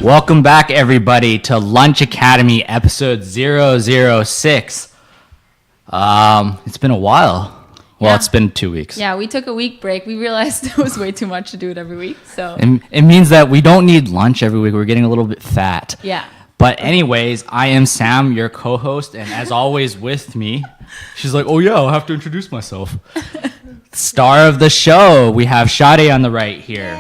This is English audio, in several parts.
Welcome back, everybody, to Lunch Academy, episode 006. It's been a while. Well, Yeah. It's been 2 weeks. Yeah, we took a week break. We realized it was way too much to do it every week. So It means that we don't need lunch every week. We're getting a little bit fat. yeah. But anyways, I am Sam, your co-host, and as always with me, she's like, oh yeah, I'll have to introduce myself. Star of the show, we have Sade on the right here.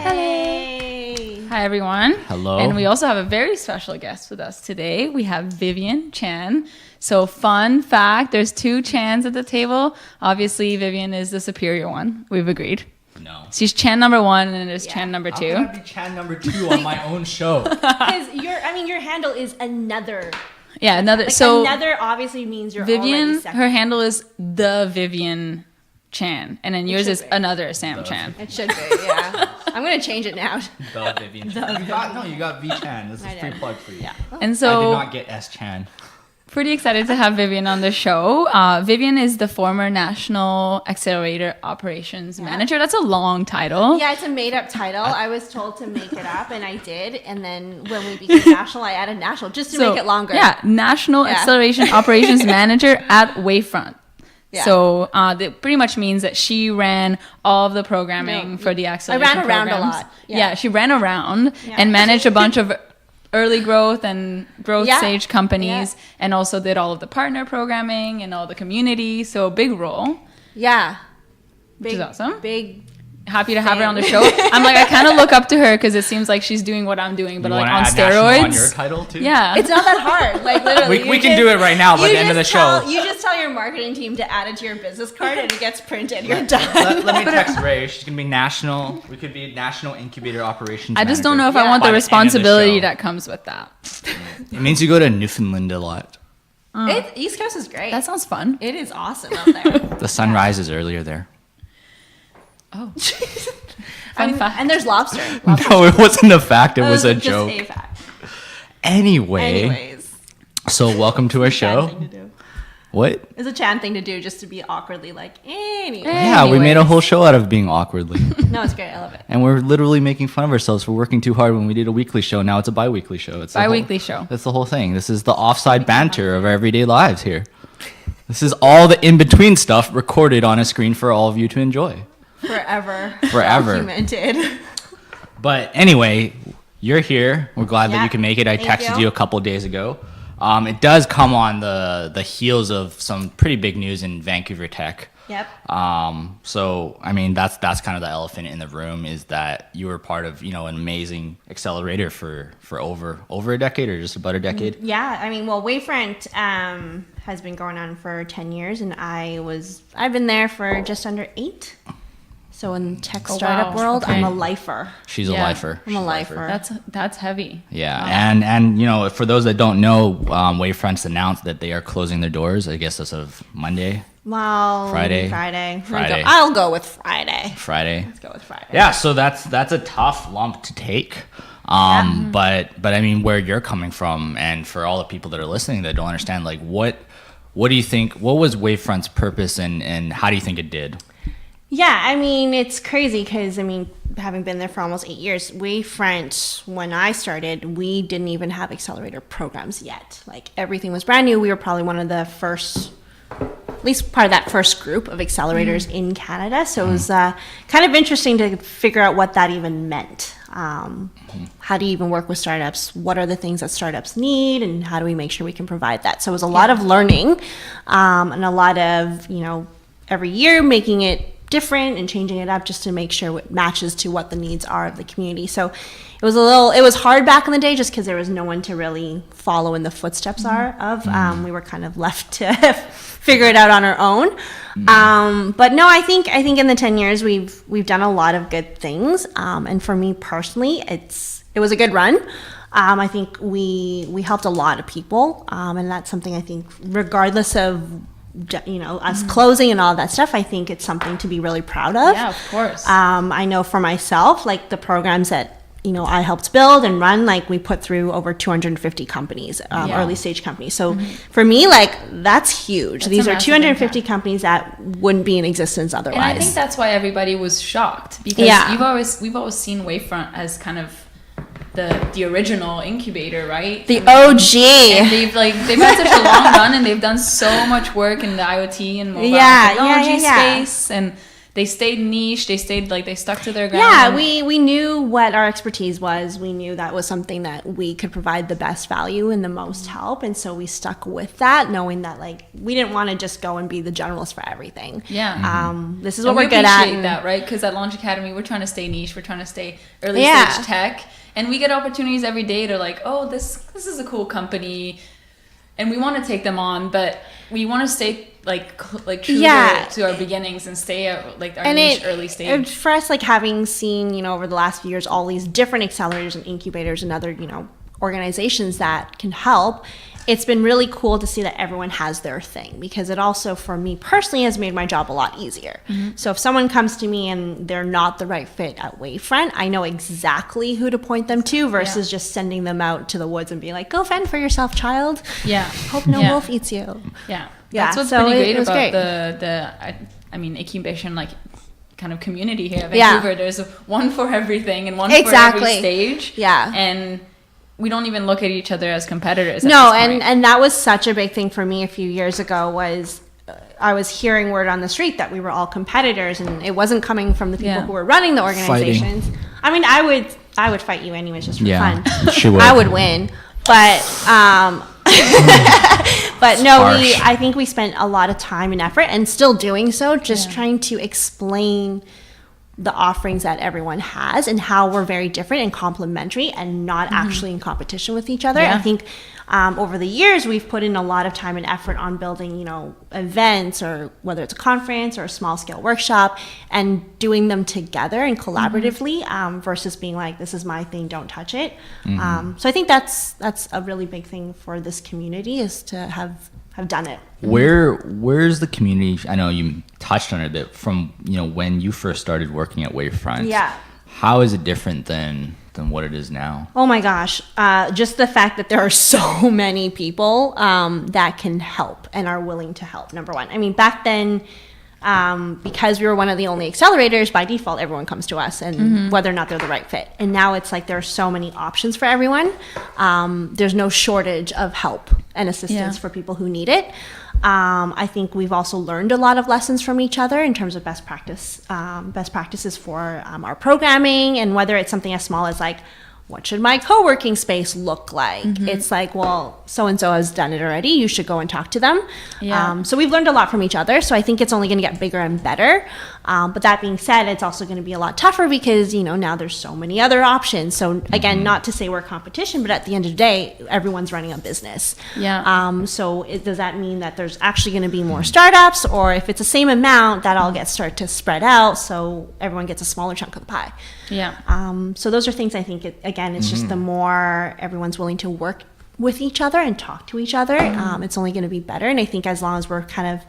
Hi, everyone. Hello. And we also have a very special guest with us today. We have Vivian Chan. So fun fact, there's two Chans at the table. Obviously, Vivian is the superior one. We've agreed. No. She's Chan number one, and then there's Chan number two. How can I be Chan number 2 on my own show? Because your handle is another. Yeah, another. Like so another obviously means you're Vivian, already second. her handle is the Vivian Chan, and then yours is be. another Sam Chan. It should be, yeah. I'm gonna change it now. The Vivian Chan. You got V Chan. This is I free know. plug for you. Yeah. And I so did not get S Chan. pretty excited to have Vivian on the show. Vivian is the former National Accelerator Operations Manager. That's a long title. Yeah, it's a made-up title. I was told to make it up, and I did. And then when we became national, I added national just to make it longer. Yeah, National Yeah. Acceleration Operations Manager at Wavefront. Yeah. So that pretty much means that she ran all of the programming No, for the acceleration I ran around a programs. lot. Yeah. Yeah. She ran around Yeah. and managed a bunch of early growth and growth Yeah. stage companies, Yeah. and also did all of the partner programming and all the community. So big role. Yeah. Which is awesome. Big. Happy to have her on the show. I'm like, I kind of look up to her because it seems like she's doing what I'm doing, but You like wanna on add national steroids. on your title too? Yeah. It's not that hard. Like literally, We can do it right now by you the end of the just show. You just tell your marketing team to add it to your business card, and it gets printed. You're done. Let me text Ray. She's gonna be national. We could be National Incubator Operations. I just don't know if Manager I want by the end of the responsibility show. that comes with that. It means you go to Newfoundland a lot. East Coast is great. That sounds fun. It is awesome out there. The sun rises earlier there. Oh. I mean, fact. and there's lobster. No, it wasn't a fact. It was a just joke. a fact. Anyway, Anyways, so welcome to our Chan show. thing to do. What? It's a Chan thing to do, just to be awkwardly like. Anyway. Yeah, we made a whole show out of being awkwardly. No, it's great. I love it. And we're literally making fun of ourselves for working too hard when we did a weekly show. Now it's a bi-weekly show. It's the whole- Bi-weekly show. That's the whole thing. This is the offside banter of our everyday lives here. This is all the in-between stuff recorded on a screen for all of you to enjoy. Forever. Forever. Documented. But anyway, you're here. We're glad that Yeah, you can make it. I thank texted you. you a couple days ago. It does come on the heels of some pretty big news in Vancouver tech. Yep. So I mean that's kind of the elephant in the room is that you were part of an amazing accelerator for over a decade or just about a decade. Yeah, I mean, well, Wavefront has been going on for 10 years, and I've been there for just under 8. So in the tech startup wow. world, Okay. I'm a lifer. She's a Yeah. lifer. I'm a She's lifer. That's heavy. Yeah, and for those that don't know, Wavefront's announced that they are closing their doors. I guess as of Monday, Well, Friday. Friday. Friday. I'll go with Friday. Friday. Let's go with Friday. Yeah, so that's a tough lump to take. But I mean, where you're coming from, and for all the people that are listening that don't understand, like what do you think? What was Wavefront's purpose, and how do you think it did? Yeah, I mean, it's crazy because, I mean, having been there for almost 8 years, Wavefront, when I started, we didn't even have accelerator programs yet. Like, everything was brand new. We were probably one of the first, at least part of that first group of accelerators in Canada. So it was kind of interesting to figure out what that even meant. How do you even work with startups? What are the things that startups need? And how do we make sure we can provide that? So it was a lot of learning and a lot of, every year making it different and changing it up just to make sure it matches to what the needs are of the community. So it was hard back in the day just because there was no one to really follow in the footsteps we were kind of left to figure it out on our own. But no, I think in the 10 years we've done a lot of good things. And for me personally, it was a good run. I think we helped a lot of people. And that's something I think regardless of us closing and all that stuff, I think it's something to be really proud of. Yeah, of course. I know for myself, like the programs that I helped build and run, like we put through over 250 companies, early stage companies. So for me, like that's huge. That's These a are massive 250 impact. companies that wouldn't be in existence otherwise. And I think that's why everybody was shocked because Yeah. we've always seen Wavefront as kind of the original incubator, right? The OG. And they've had such a long run, and they've done so much work in the IoT and mobile technology space, and they stayed niche. They stayed they stuck to their ground. Yeah, we knew what our expertise was. We knew that was something that we could provide the best value and the most help, and so we stuck with that, knowing that we didn't want to just go and be the generalist for everything. Yeah. This is what we're good at. We appreciate that, right? Because at Launch Academy, we're trying to stay niche. We're trying to stay early stage tech, and we get opportunities every day to oh, this is a cool company, and we want to take them on, but we want to stay true to our beginnings and stay at our niche early stage. For us, having seen over the last few years all these different accelerators and incubators and other organizations that can help, it's been really cool to see that everyone has their thing, because it also, for me personally, has made my job a lot easier. So if someone comes to me and they're not the right fit at Wavefront, I know exactly who to point them to versus just sending them out to the woods and being like, go fend for yourself, child. Yeah. Hope no wolf eats you. Yeah. Yeah. That's what's pretty great about the incubation kind of community here at Vancouver. There's one for everything and one for every stage. Yeah. And we don't even look at each other as competitors. No, and that was such a big thing for me a few years ago. Was I was hearing word on the street that we were all competitors, and it wasn't coming from the people who were running the organizations. Fighting. I mean, I would fight you anyways just for fun. She would. I would win, but but no, I think we spent a lot of time and effort, and still doing so, just trying to explain the offerings that everyone has and how we're very different and complementary and not actually in competition with each other. I think over the years we've put in a lot of time and effort on building events, or whether it's a conference or a small scale workshop, and doing them together and collaboratively versus being like, this is my thing, don't touch it. So I think that's a really big thing for this community, is to have done it. Where's the community? I know you touched on it a bit, from when you first started working at Wavefront. Yeah. How is it different than what it is now? Oh my gosh. Just the fact that there are so many people that can help and are willing to help, number one. I mean, back then, because we were one of the only accelerators, by default, everyone comes to us, and whether or not they're the right fit. And now it's there are so many options for everyone. There's no shortage of help and assistance for people who need it. I think we've also learned a lot of lessons from each other in terms of best practices for our programming, and whether it's something as small as what should my co-working space look like? It's well, so-and-so has done it already. You should go and talk to them. So we've learned a lot from each other. So I think it's only going to get bigger and better. But that being said, it's also going to be a lot tougher because, now there's so many other options. So again, not to say we're competition, but at the end of the day, everyone's running a business. So does that mean that there's actually going to be more startups? Or if it's the same amount, that all gets start to spread out, so everyone gets a smaller chunk of the pie. So those are things I think, it's just the more everyone's willing to work with each other and talk to each other, it's only going to be better. And I think as long as we're kind of,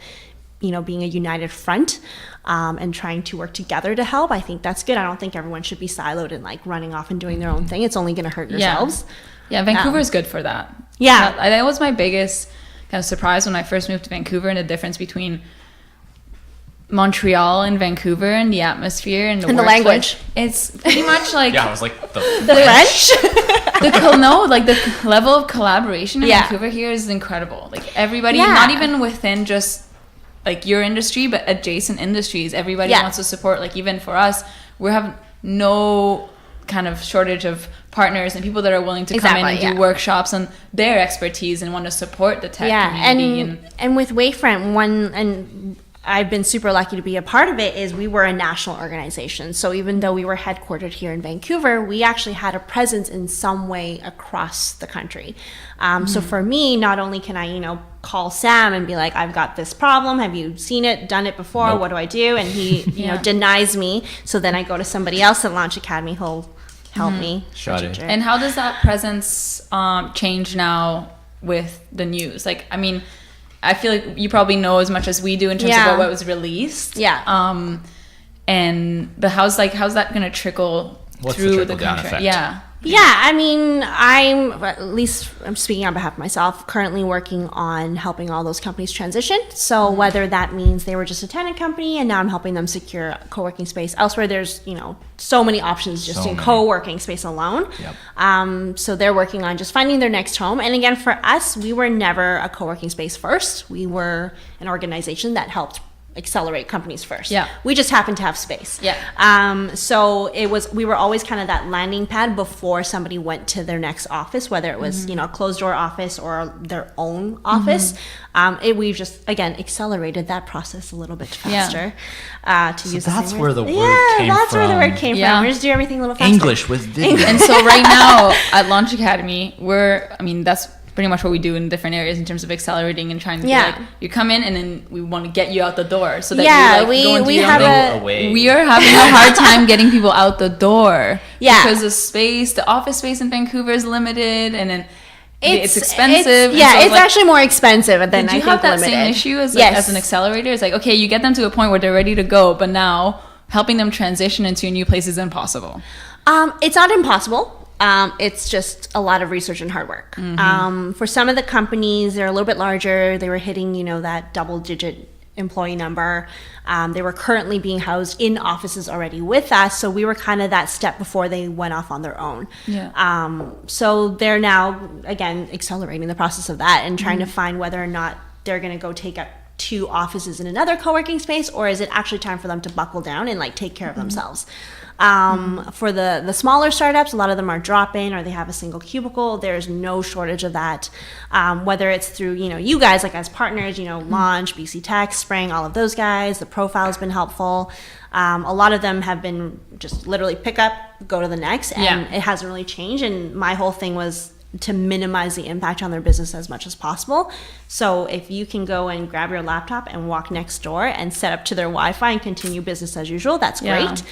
being a united front and trying to work together to help, I think that's good. I don't think everyone should be siloed and running off and doing their own thing. It's only going to hurt yourselves. Vancouver is good for that. That was my biggest kind of surprise when I first moved to Vancouver, and the difference between Montreal and Vancouver and the atmosphere and the language. It's pretty much like I was like the French. The level of collaboration in Vancouver here is incredible. Everybody, not even within just your industry, but adjacent industries, everybody wants to support. Even for us, we have no kind of shortage of partners and people that are willing to come in and do workshops on their expertise and want to support the tech community. And with Wavefront, I've been super lucky to be a part of it, is we were a national organization. So even though we were headquartered here in Vancouver, we actually had a presence in some way across the country. So for me, not only can I, call Sam and be like, I've got this problem. Have you seen it, done it before? Nope. What do I do? And he, denies me. So then I go to somebody else at Launch Academy who'll help me. Shot it. And how does that presence change now with the news? I feel like you probably know as much as we do in terms of what was released. But how's that going to trickle through the country? Yeah, I mean, I'm speaking on behalf of myself, currently working on helping all those companies transition. So whether that means they were just a tenant company and now I'm helping them secure a co-working space elsewhere, there's, so many options just in co-working space alone. Yep. So they're working on just finding their next home. And again, for us, we were never a co-working space first. We were an organization that helped accelerate companies first. Yeah. We just happened to have space. Yeah. So we were always kind of that landing pad before somebody went to their next office, whether it was, a closed door office or their own office. We've just, again, accelerated that process a little bit faster. To use that's the same where word. the word came that's from. where the word came Yeah. from. We just do everything a little faster. English with Vivian. And so right now at Launch Academy, that's pretty much what we do in different areas in terms of accelerating and trying to be like, you come in and then we want to get you out the door so that we have we are having a hard time getting people out the door because the office space in Vancouver is limited, and then it's expensive. It's actually more expensive than did you have that limited. same issue as an accelerator? It's like, okay, you get them to a point where they're ready to go, but now helping them transition into a new place is impossible. It's not impossible. It's just a lot of research and hard work. For some of the companies, they're a little bit larger. They were hitting, that double-digit employee number. They were currently being housed in offices already with us, so we were kind of that step before they went off on their own. So they're now, again, accelerating the process of that and trying to find whether or not they're going to go take up 2 offices in another co-working space, or is it actually time for them to buckle down and take care of themselves. For the smaller startups, a lot of them are drop-in or they have a single cubicle. There's no shortage of that. Whether it's through, you guys as partners, Launch, BC Tech, Spring, all of those guys, the profile has been helpful. A lot of them have been just literally pick up, go to the next, and it hasn't really changed. And my whole thing was to minimize the impact on their business as much as possible. So if you can go and grab your laptop and walk next door and set up to their Wi-Fi and continue business as usual, that's great.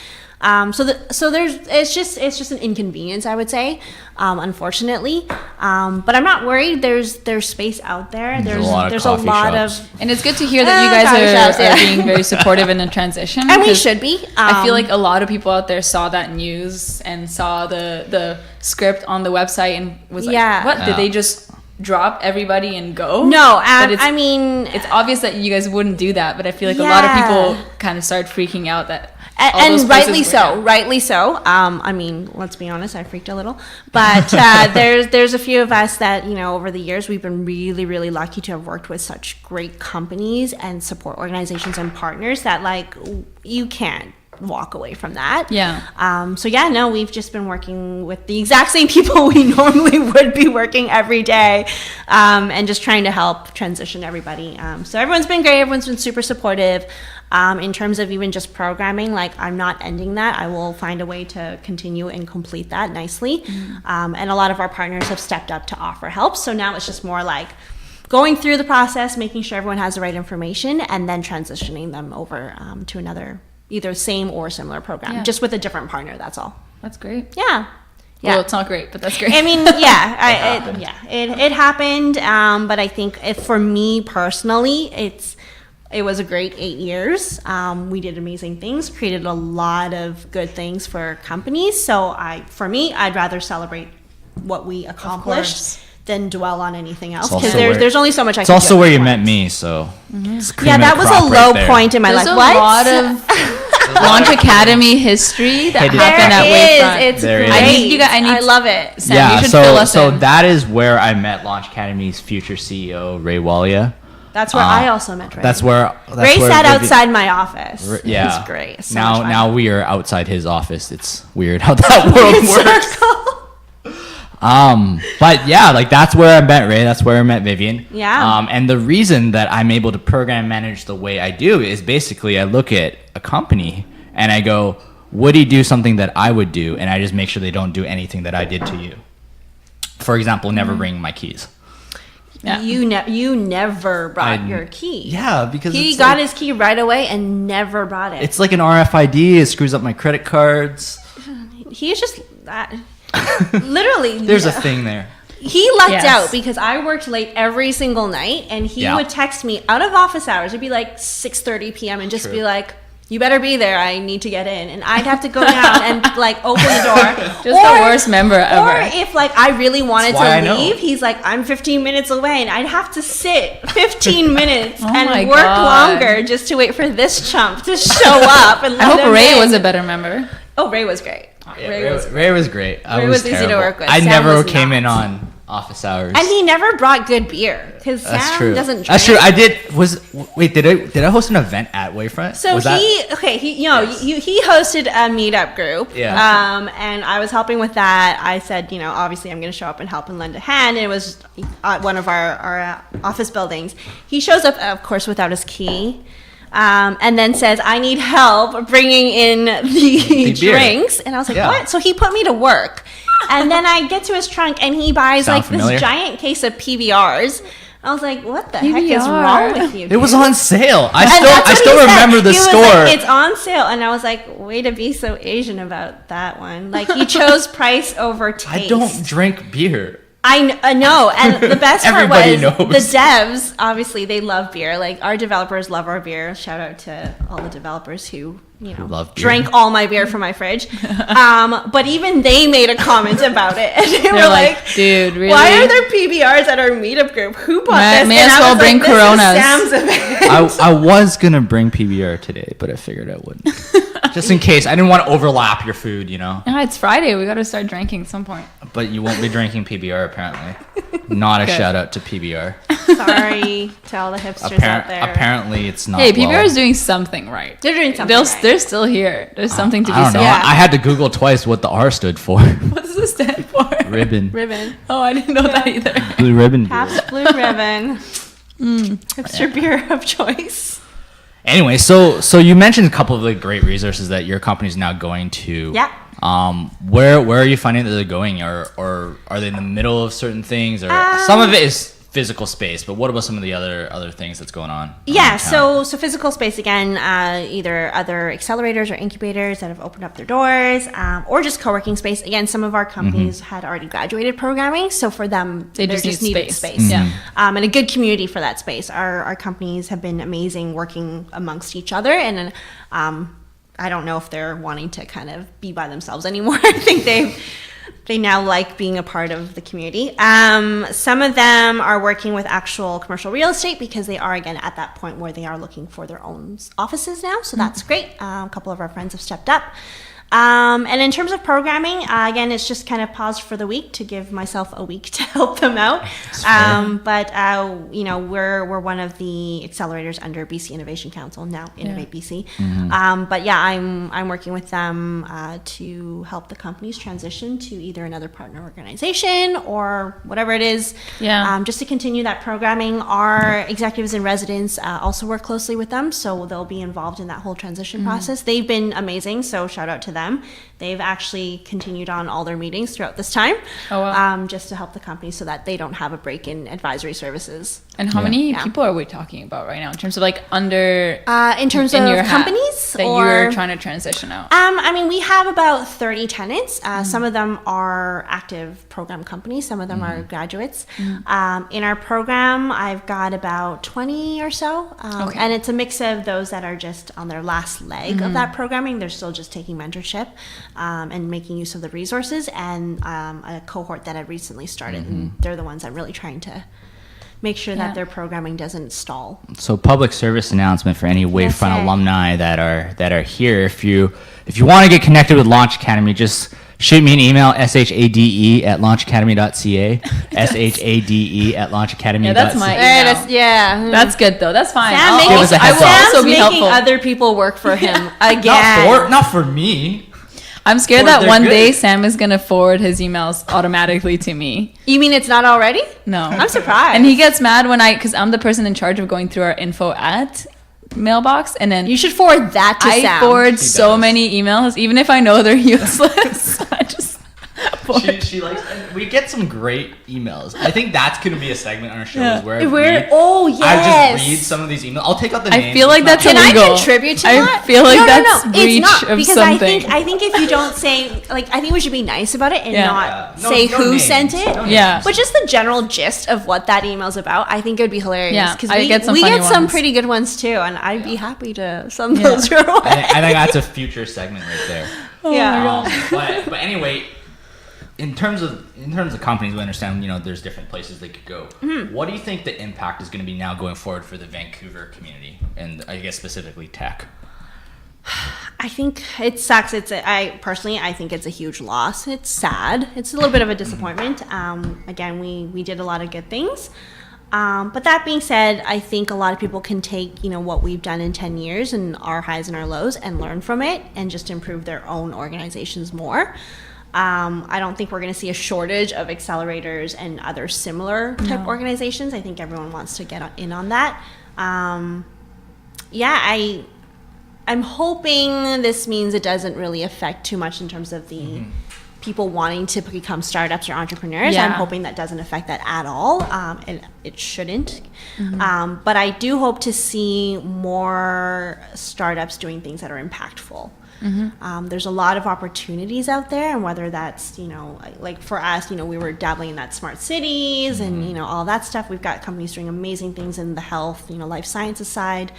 So it's just an inconvenience, I would say, unfortunately. But I'm not worried. There's space out there. There's a lot of, and it's good to hear that you guys are being very supportive in the transition. And we should be. I feel like a lot of people out there saw that news and saw the script on the website and was like, what? Did they just drop everybody and go? No, I mean, it's obvious that you guys wouldn't do that, but I feel like a lot of people kind of started freaking out that. And rightly so. I mean, let's be honest, I freaked a little, but there's a few of us that over the years we've been really, really lucky to have worked with such great companies and support organizations and partners that you can't walk away from that. We've just been working with the exact same people we normally would be working every day, and just trying to help transition everybody. So everyone's been great. Everyone's been super supportive. In terms of even just programming, I'm not ending that. I will find a way to continue and complete that nicely. And a lot of our partners have stepped up to offer help. So now it's just more going through the process, making sure everyone has the right information, and then transitioning them over to another either same or similar program, just with a different partner. That's all. That's great. Yeah. Well, it's not great, but that's great. I mean, it happened. But I think for me personally, it was a great 8 years. We did amazing things, created a lot of good things for companies. So for me, I'd rather celebrate what we accomplished than dwell on anything else, because there's only so much I can do. It's also where you met me, so that was a low point in my life. There's a lot of Launch Academy history that happened at Wavefront. It's great. I love it. Sam, you should fill us in. So that is where I met Launch Academy's future CEO, Ray Walia. That's where I also met Ray. That's where Ray sat outside my office. Yeah, it's great. It's now we are outside his office. It's weird how that world works. But that's where I met Ray. That's where I met Vivian. Yeah. And the reason that I'm able to program manage the way I do is basically I look at a company and I go, would he do something that I would do? And I just make sure they don't do anything that I did to you. For example, never bring my keys. Yeah. You never brought your key. Yeah, because he got his key right away and never brought it. It's like an RFID. It screws up my credit cards. He's just literally. There's a thing there. He lucked out because I worked late every single night, and he would text me out of office hours. It'd be 6:30 p.m. and just be like, you better be there. I need to get in. And I'd have to go down and like open the door. Just the worst member ever. Or if like I really wanted to leave, he's like, I'm 15 minutes away, and I'd have to sit 15 minutes and work longer just to wait for this chump to show up. And I hope Ray was a better member. Oh, Ray was great. Yeah, Ray was great. Ray was easy to work with. I never came in on office hours, and he never brought good beer because Sam doesn't drink. That's true. I did. Did I host an event at Wavefront? So he hosted a meetup group. Yeah. And I was helping with that. I said, obviously I'm going to show up and help and lend a hand. And it was one of our office buildings. He shows up, of course, without his key. And then says, I need help bringing in the drinks. And I was like, what? So he put me to work. And then I get to his trunk and he buys this giant case of PBRs. I was like, what the heck is wrong with you, dude? It was on sale. I still remember the store. Like, it's on sale. And I was like, way to be so Asian about that one. Like, he chose price over taste. I don't drink beer. I know, and the best part was knows. The devs, obviously, they love beer. Like, our developers love our beer. Shout out to all the developers who drank all my beer from my fridge. But even they made a comment about it. And they were like, dude, really? Why are there PBRs at our meetup group? Who bought this? May as well bring Coronas. This is Sam's event. I was going to bring PBR today, but I figured I wouldn't. Just in case. I didn't want to overlap your food, Yeah, it's Friday. We got to start drinking at some point. But you won't be drinking PBR, apparently. Not a shout out to PBR. Sorry to all the hipsters out there. Apparently, it's not. Hey, PBR is doing something right. They're doing something right. They're still here. There's something to be said. said. I had to Google twice what the R stood for. What does it stand for? Ribbon. Ribbon. Oh, I didn't know that either. Blue ribbon. Pabst Blue Ribbon. Hipster beer of choice. Anyway, so you mentioned a couple of the great resources that your company is now going to. Yeah. Where are you finding that they're going, or are they in the middle of certain things, or some of it is physical space, but what about some of the other things that's going on? Yeah, so physical space again, either other accelerators or incubators that have opened up their doors, or just co-working space. Again, some of our companies had already graduated programming, so for them, they just needed space. Yeah. And a good community for that space. Our companies have been amazing working amongst each other, and I don't know if they're wanting to kind of be by themselves anymore. I think they now like being a part of the community. Some of them are working with actual commercial real estate because they are, again, at that point where they are looking for their own offices now. So that's great. A couple of our friends have stepped up. And in terms of programming, again, it's just kind of paused for the week to give myself a week to help them out. But we're one of the accelerators under BC Innovation Council, now Innovate BC. But yeah, I'm working with them to help the companies transition to either another partner organization or whatever it is. Just to continue that programming. Our executives in residence also work closely with them, so they'll be involved in that whole transition process. They've been amazing, so shout out to them. They've actually continued on all their meetings throughout this time, just to help the company so that they don't have a break in advisory services. And how many people are we talking about right now in terms of like under in terms of your companies that you're trying to transition out? I mean, we have about 30 tenants. Some of them are active program companies. Some of them are graduates. In our program, I've got about 20 or so, and it's a mix of those that are just on their last leg of that programming. They're still just taking mentorship and making use of the resources, and a cohort that had recently started, and they're the ones I'm really trying to make sure that their programming doesn't stall. So public service announcement for any Wavefront alumni that are here. If you want to get connected with Launch Academy, just shoot me an email, shade@launchacademy.ca, shade@launchacademy.ca. Yeah, that's my email. That's good though. That's fine. Sam's also be making helpful. Other people work for him again. Not for me. I'm scared that one day Sam is going to forward his emails automatically to me. You mean it's not already? No. I'm surprised. And he gets mad because I'm the person in charge of going through our info at mailbox, and then you should forward that to Sam. I forward so many emails, even if I know they're useless. I just She likes, and we get some great emails. I think that's going to be a segment on our show is where I just read some of these emails. I'll take out the names. I feel like that's Can illegal. I contribute to that? I feel like that's breach it's not, of because something. I think if you don't say, like, I think we should be nice about it and not No say who names. sent it. No Yeah. names. But just the general gist of what that email's about, I think it would be hilarious. Yeah, Because I get some we funny get some ones. pretty good ones too, and I'd be happy to send those your way. I think that's a future segment right there. But anyway, in terms of companies, we understand there's different places they could go. What do you think the impact is going to be now going forward for the Vancouver community, and I guess specifically tech? I think it sucks. I think it's a huge loss. It's sad. It's a little bit of a disappointment. Again, we did a lot of good things. But that being said, I think a lot of people can take, what we've done in 10 years and our highs and our lows and learn from it and just improve their own organizations more. I don't think we're going to see a shortage of accelerators and other similar type organizations. I think everyone wants to get in on that. I'm hoping this means it doesn't really affect too much in terms of the people wanting to become startups or entrepreneurs. I'm hoping that doesn't affect that at all, and it shouldn't. But I do hope to see more startups doing things that are impactful. There's a lot of opportunities out there, and whether that's, like for us, we were dabbling in that smart cities and, all that stuff. We've got companies doing amazing things in the health, life sciences side.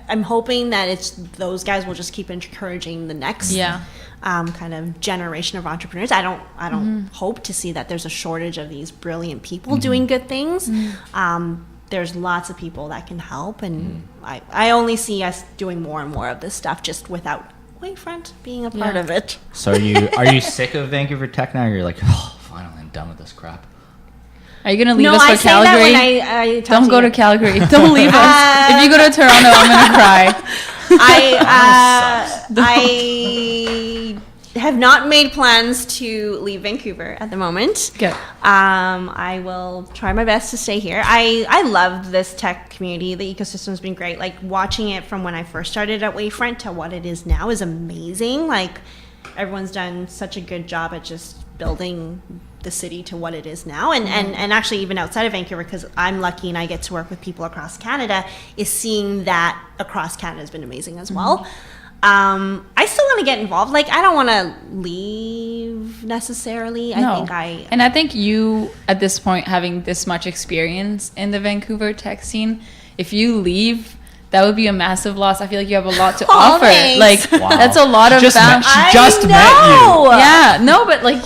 I'm hoping that it's those guys will just keep encouraging the next kind of generation of entrepreneurs. I don't hope to see that there's a shortage of these brilliant people doing good things. There's lots of people that can help, and I only see us doing more and more of this stuff just without Wavefront being a part of it. So are you sick of Vancouver tech now? You're like, oh, finally, I'm done with this crap. Are you going to leave us for say that Calgary? when I Don't go to Calgary. Don't leave us. If you go to Toronto, I'm going to cry. I have not made plans to leave Vancouver at the moment. Good. I will try my best to stay here. I love this tech community. The ecosystem's been great. Like, watching it from when I first started at Wavefront to what it is now is amazing. Like, everyone's done such a good job at just building the city to what it is now, and actually even outside of Vancouver, because I'm lucky and I get to work with people across Canada, is seeing that across Canada has been amazing as well. I still want to get involved. Like, I don't want to leave necessarily. And I think you, at this point, having this much experience in the Vancouver tech scene, if you leave, that would be a massive loss. I feel like you have a lot to offer. Thanks. Like, that's a lot of She just met you. Yeah, no, but like,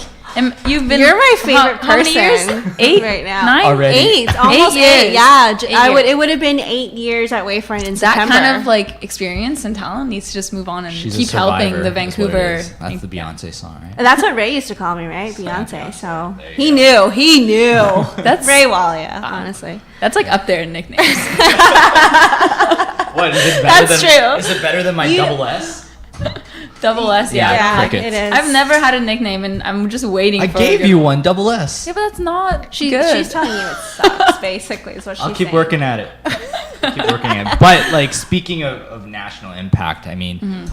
you've been. You're my favorite how many years? person. 8 right now. 9 Already. Almost 8 years. Yeah, Years. It would have been 8 years at Wavefront in That September. kind of like experience and talent needs to just move on and She's keep a survivor, helping the is what it Vancouver. is. That's the Beyonce song, right? That's what Ray used to call me, right? Beyonce. So There you he go. knew. He knew. That's Ray Walia, honestly. That's like up there in nicknames. What is it better That's than? true. Is it better than my double S? Double S, yeah. Yeah, crickets. it is. I've never had a nickname, and I'm just waiting. I for gave a good you one. one, double S. Yeah, but that's not She's good. telling you it sucks, basically, is what she's I'll keep saying. working at it. Keep working at it. But like, speaking of national impact, I mean,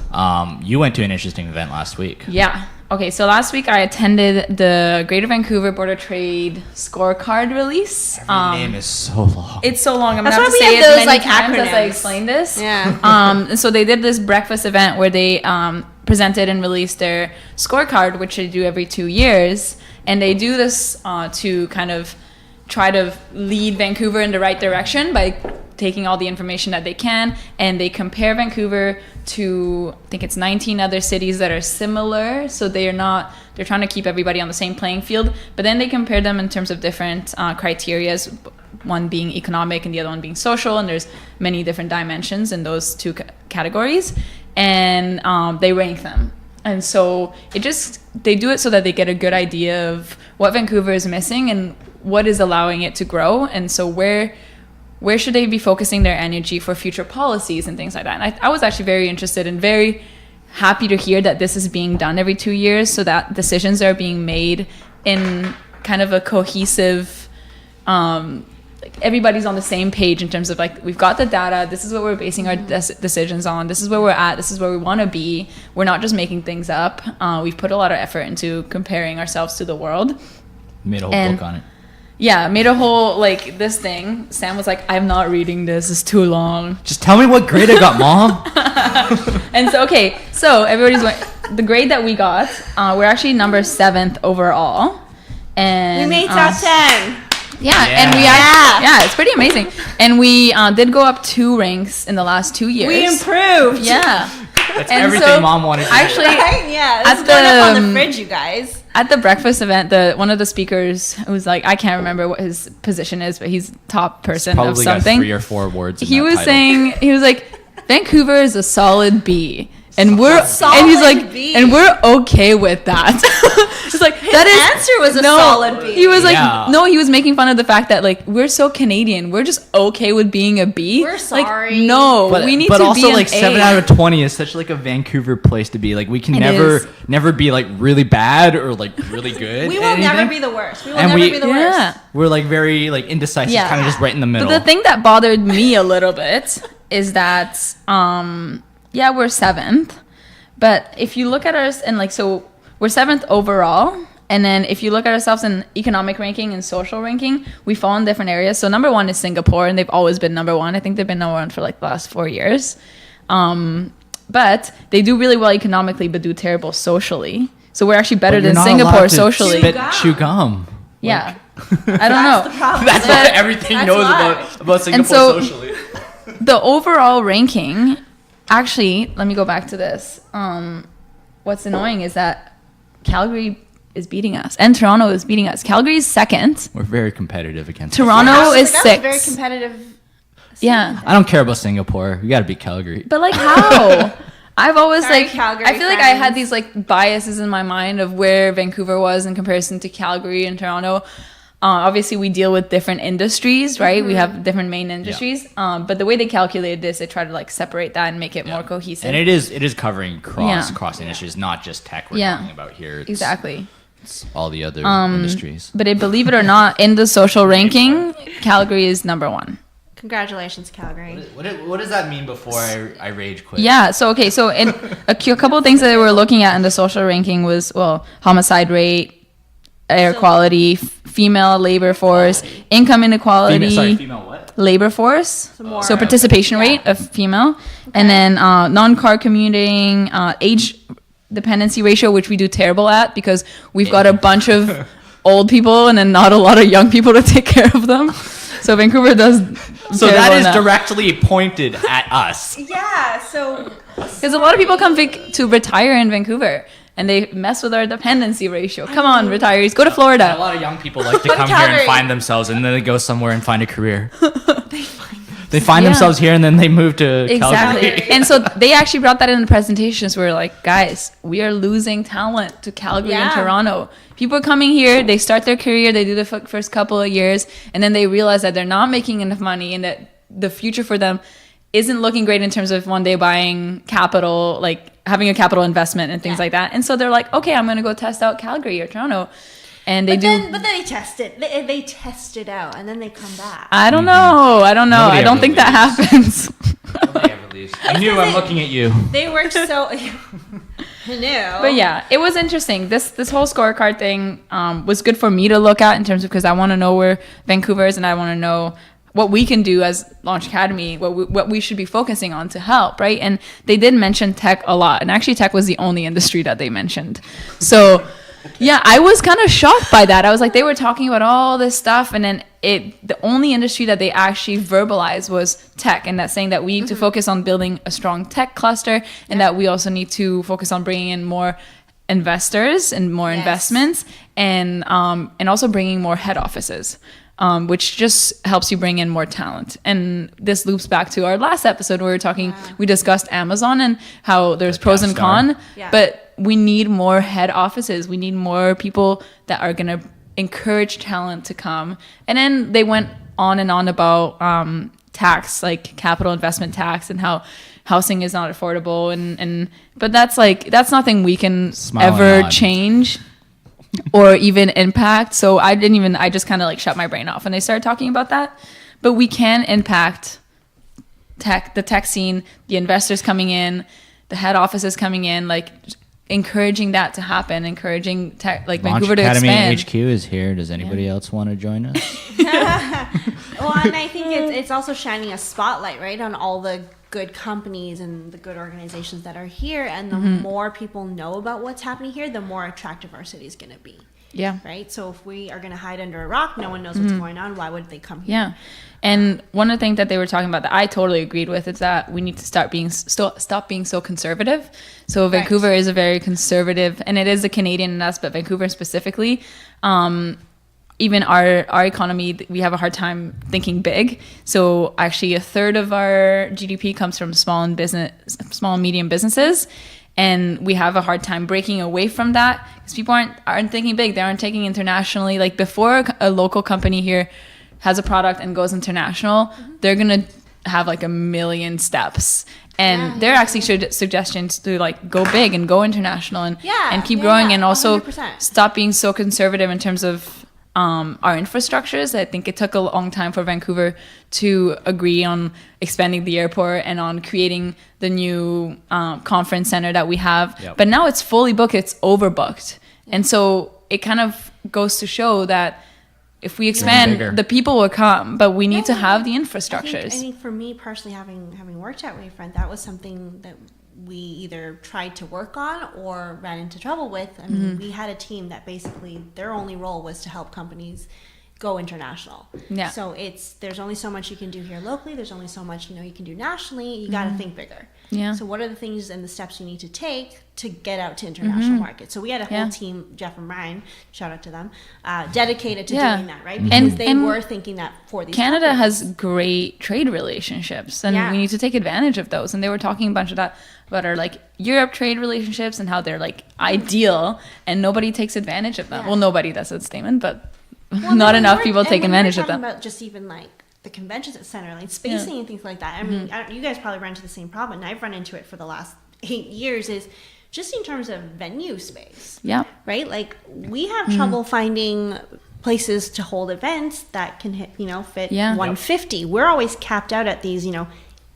you went to an interesting event last week. Yeah. Okay, so last week I attended the Greater Vancouver Board of Trade scorecard release. Every name is so long. It's so long. I'm That's gonna have why to we say have it those, many like, times as I acronyms. explain this. Yeah. And so they did this breakfast event where they presented and released their scorecard, which they do every 2 years, and they do this to kind of try to lead Vancouver in the right direction by taking all the information that they can, and they compare Vancouver to, I think it's 19 other cities that are similar. So they're trying to keep everybody on the same playing field, but then they compare them in terms of different criterias, one being economic and the other one being social, and there's many different dimensions in those two categories, and they rank them. And so they do it so that they get a good idea of what Vancouver is missing and what is allowing it to grow, and so where should they be focusing their energy for future policies and things like that. And I was actually very interested and very happy to hear that this is being done every 2 years, so that decisions are being made in kind of a cohesive like everybody's on the same page in terms of like we've got the data, this is what we're basing our decisions on, this is where we're at, this is where we want to be. We're not just making things up. We've put a lot of effort into comparing ourselves to the world. Made a whole book on it. Yeah, made a whole like this thing. Sam was like, I'm not reading this, it's too long. Just tell me what grade I got, Mom. And so everybody's the grade that we got, we're actually number 7th overall. And we made top 10. And it's pretty amazing. And we did go up 2 ranks in the last 2 years. We improved. Yeah. That's everything Mom wanted to do. Actually, yeah, this is going up on the fridge, you guys. At the breakfast event, one of the speakers was like, I can't remember what his position is, but he's top person of something. Probably got 3 or 4 words. He was like, Vancouver is a solid B. And we're okay with that. It's like his answer was a solid B. He was like, he was making fun of the fact that like we're so Canadian, we're just okay with being a B. We're sorry. Like, no, we need to be an A. But also like 7 out of 20 is such like a Vancouver place to be. Like we can never be like really bad or like really good. We will never be the worst. We will never be the worst. We're like very like indecisive, kind of just right in the middle. But the thing that bothered me a little bit is that we're 7th, but if you look at us and like, so we're 7th overall. And then if you look at ourselves in economic ranking and social ranking, we fall in different areas. So number 1 is Singapore, and they've always been number 1. I think they've been number 1 for like the last 4 years. But they do really well economically, but do terrible socially. So we're actually better than Singapore socially. Chew gum. Yeah. I don't know. That's what everything knows about Singapore socially. The overall ranking, actually, let me go back to this. What's annoying is that Calgary is beating us, and Toronto is beating us. Calgary is 2nd. We're very competitive against Toronto is 6th. Very competitive. Yeah. I don't care about Singapore. We got to beat Calgary. But like how? I've always Calgary I feel like I had these like biases in my mind of where Vancouver was in comparison to Calgary and Toronto. Obviously, we deal with different industries, right? Mm-hmm. We have different main industries. Yeah. But the way they calculated this, they try to like separate that and make it more cohesive. And it is covering cross industries, not just tech we're talking about here. Exactly. It's all the other industries. But believe it or not, in the social ranking, Calgary is number 1. Congratulations, Calgary. What does that mean before I rage quit? Yeah, so in a couple of things that they were looking at in the social ranking was, homicide rate, air quality, female labor force, income inequality, female what? Labor force, so participation rate of female, and then non-car commuting, age dependency ratio, which we do terrible at because we've got a bunch of old people and then not a lot of young people to take care of them. So Vancouver does. So that is directly pointed at us. Yeah. So because a lot of people come to retire in Vancouver. And they mess with our dependency ratio. Come on, retirees, go to Florida. And a lot of young people like to come here and find themselves, and then they go somewhere and find a career. They find themselves here, and then they move to Calgary. And so they actually brought that in the presentations. We're like, guys, we are losing talent to Calgary and Toronto. People are coming here, they start their career, they do the first couple of years, and then they realize that they're not making enough money and that the future for them isn't looking great in terms of one day buying capital, like having a capital investment and things like that. And so they're like, okay, I'm going to go test out Calgary or Toronto. And but then they test it. They test it out and then they come back. I don't know. I don't think that happens. Nobody ever leaves. I knew I'm looking at you. They work so... I knew. But yeah, it was interesting. This whole scorecard thing was good for me to look at in terms of because I want to know where Vancouver is and I want to know what we can do as Launch Academy, what we should be focusing on to help, right? And they did mention tech a lot. And actually tech was the only industry that they mentioned. So yeah, I was kind of shocked by that. I was like, they were talking about all this stuff. And then the only industry that they actually verbalized was tech. And that's saying that we need to focus on building a strong tech cluster and that we also need to focus on bringing in more investors and more investments and also bringing more head offices. Which just helps you bring in more talent. And this loops back to our last episode where we discussed Amazon and how there's pros and cons, but we need more head offices. We need more people that are going to encourage talent to come. And then they went on and on about tax, like capital investment tax and how housing is not affordable. But that's nothing we can ever change. or even impact. So I just kind of like shut my brain off when they started talking about that. But we can impact the tech scene, the investors coming in, the head offices coming in, like encouraging that to happen, encouraging tech, like Launch Vancouver Academy to expand. HQ is here. Does anybody else want to join us? Well, and I think it's also shining a spotlight, right, on all the good companies and the good organizations that are here. And the more people know about what's happening here, the more attractive our city is going to be. Yeah. Right. So if we are going to hide under a rock, no one knows what's going on. Why would they come here? Yeah. And one of the things that they were talking about that I totally agreed with is that we need to stop being so conservative. So Vancouver is a very conservative, and it is the Canadian in us, but Vancouver specifically, even our economy, we have a hard time thinking big. So actually a third of our GDP comes from small and medium businesses. And we have a hard time breaking away from that because people aren't thinking big. They aren't taking internationally. Like before a local company here has a product and goes international, they're going to have like a million steps. And there are actually suggestions to like go big and go international and keep growing and also 100%. stop being so conservative in terms of our infrastructures. I think it took a long time for Vancouver to agree on expanding the airport and on creating the new conference center that we have. Yep. But now it's fully booked, it's overbooked. And so it kind of goes to show that if we expand, the people will come, but we need to have the infrastructures. I think for me personally, having worked at Wavefront, that was something that we either tried to work on or ran into trouble with. I mean, we had a team that basically their only role was to help companies go international. Yeah. So there's only so much you can do here locally. There's only so much you can do nationally. You got to think bigger. Yeah. So what are the things and the steps you need to take to get out to international markets? So we had a whole team, Jeff and Ryan, shout out to them, dedicated to doing that, right? Because they were thinking that for these Canada companies. has great trade relationships, and we need to take advantage of those. And they were talking a bunch of that about our like Europe trade relationships and how they're like ideal, and nobody takes advantage of them. Yeah. Well, nobody, that's a statement, but not enough people take advantage of them. About just even like the convention center, like spacing and things like that. I mean, you guys probably run into the same problem, and I've run into it for the last 8 years, is just in terms of venue space. Yeah. Right? Like we have trouble finding places to hold events that can hit, fit 150. Yep. We're always capped out at these,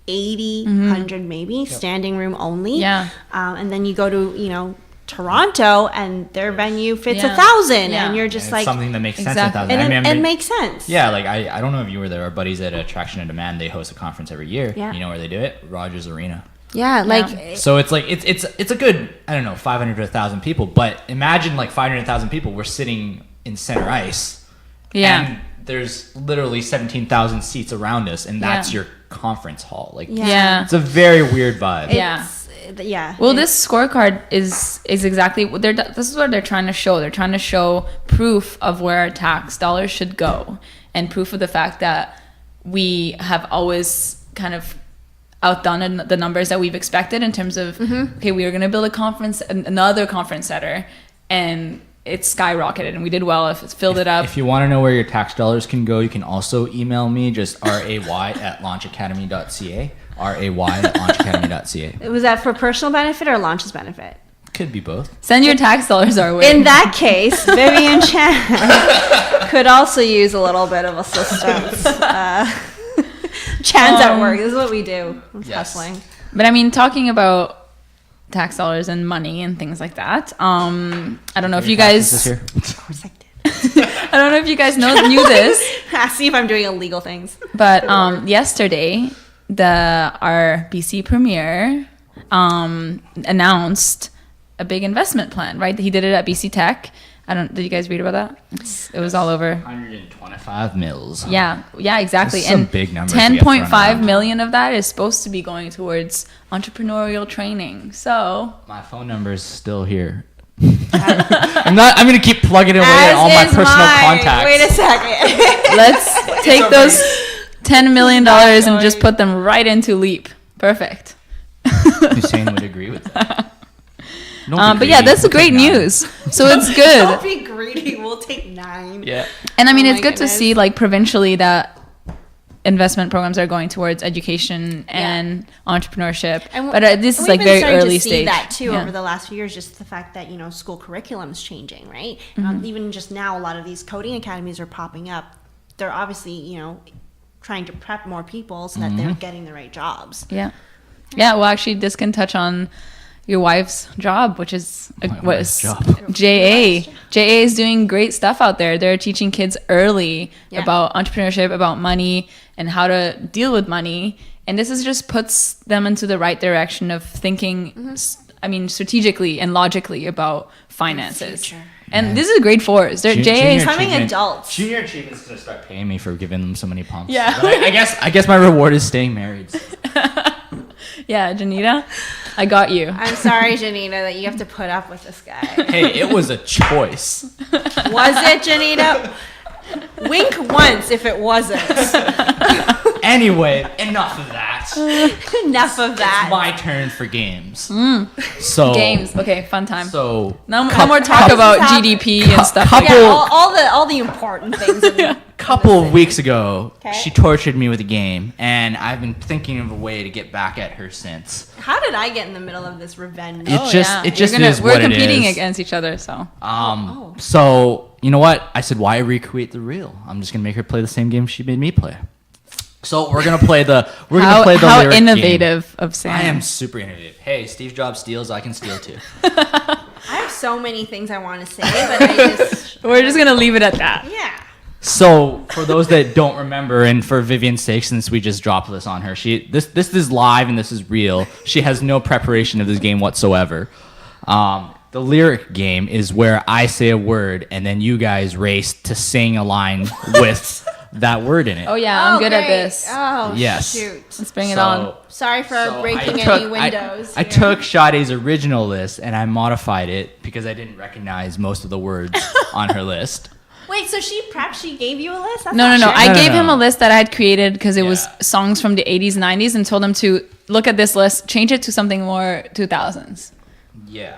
80, 100 maybe, standing room only. Yeah. And then you go to, Toronto and their venue fits 1,000 and you're just something that makes sense at 1,000. And makes sense. Yeah, like I don't know if you were there. Our buddies at Attraction and Demand, they host a conference every year. Yeah. You know where they do it? Rogers Arena. Yeah, like so it's like it's a good 500 to 1,000 people, but imagine like 500,000 people were sitting in center ice. Yeah. And there's literally 17,000 seats around us, and that's your conference hall. Like it's a very weird vibe. Well, this scorecard is exactly what this is what they're trying to show. They're trying to show proof of where our tax dollars should go, and proof of the fact that we have always kind of outdone the numbers that we've expected in terms of okay, we were going to build another conference center, and it's skyrocketed, and we did well. If it's filled it up. If you want to know where your tax dollars can go, you can also email me, just ray@launchacademy.ca. ray@launchacademy.ca. Was that for personal benefit or Launch's benefit? Could be both. Send your tax dollars our way. In that case, Vivian Chan could also use a little bit of assistance. Chan's at work. This is what we do. Hustling. But I mean, talking about tax dollars and money and things like that. I don't know if you guys. Of course I did. I don't know if you guys knew this. See if I'm doing illegal things. But yesterday, our BC Premier announced a big investment plan. Right, he did it at BC Tech. Did you guys read about that? It was all over. 125 mils. Yeah, exactly. That's some big numbers. 10.5 million of that is supposed to be going towards entrepreneurial training. So my phone number is still here. I'm gonna keep plugging it away at all my personal contacts. Wait a second. Let's take those $10 million and just put them right into Leap. Perfect. Hussein would agree with that. But yeah, that's great news. So it's good. Don't be greedy. We'll take 9. Yeah. And I mean, it's good to see like provincially that investment programs are going towards education and entrepreneurship. And but this is like very early stage. We've been starting to see that too over the last few years, just the fact that, you know, school curriculum is changing, right? Even just now, a lot of these coding academies are popping up. They're obviously, you know, trying to prep more people so that they're getting the right jobs. Yeah. Well, actually, this can touch on your wife's job, which is JA. JA is doing great stuff out there. They're teaching kids early about entrepreneurship, about money, and how to deal with money. And this is just puts them into the right direction of thinking, I mean, strategically and logically about finances. And this is grade 4s. They're JA is becoming adults. Junior Achievement's gonna start paying me for giving them so many pumps. Yeah. But I guess my reward is staying married. Yeah, Janita, I got you. I'm sorry, Janita, that you have to put up with this guy. Hey, it was a choice. Was it, Janita? Wink once if it wasn't. Anyway, enough of that. Enough of that. It's my turn for games. So Games. Okay, fun time. So No more talk about GDP and stuff. Like Yeah, that. all the important things. Couple of weeks ago, Okay. she tortured me with a game, and I've been thinking of a way to get back at her since. How did I get in the middle of this revenge? It just is we're what it competing is. against each other, so. So you know what? I said, why recreate the reel? I'm just gonna make her play the same game she made me play. So we're gonna play the How lyric innovative game. of Sam. I am super innovative. Hey, Steve Jobs steals, I can steal too. I have so many things I want to say, but I just... We're just gonna leave it at that. Yeah. So for those that don't remember, and for Vivian's sake, since we just dropped this on her, this is live and this is real. She has no preparation of this game whatsoever. The lyric game is where I say a word and then you guys race to sing a line with that word in it. Oh yeah, I'm good at great. this. Oh, Yes. shoot. Let's bring it on. Sorry for So breaking I took- any windows. I took Sade's original list and I modified it because I didn't recognize most of the words on her list. Wait, so she gave you a list? That's No. not fair. I No, gave no. him a list that I had created because it was Yeah. songs from the 80s, 90s, and told him to look at this list, change it to something more 2000s. Yeah.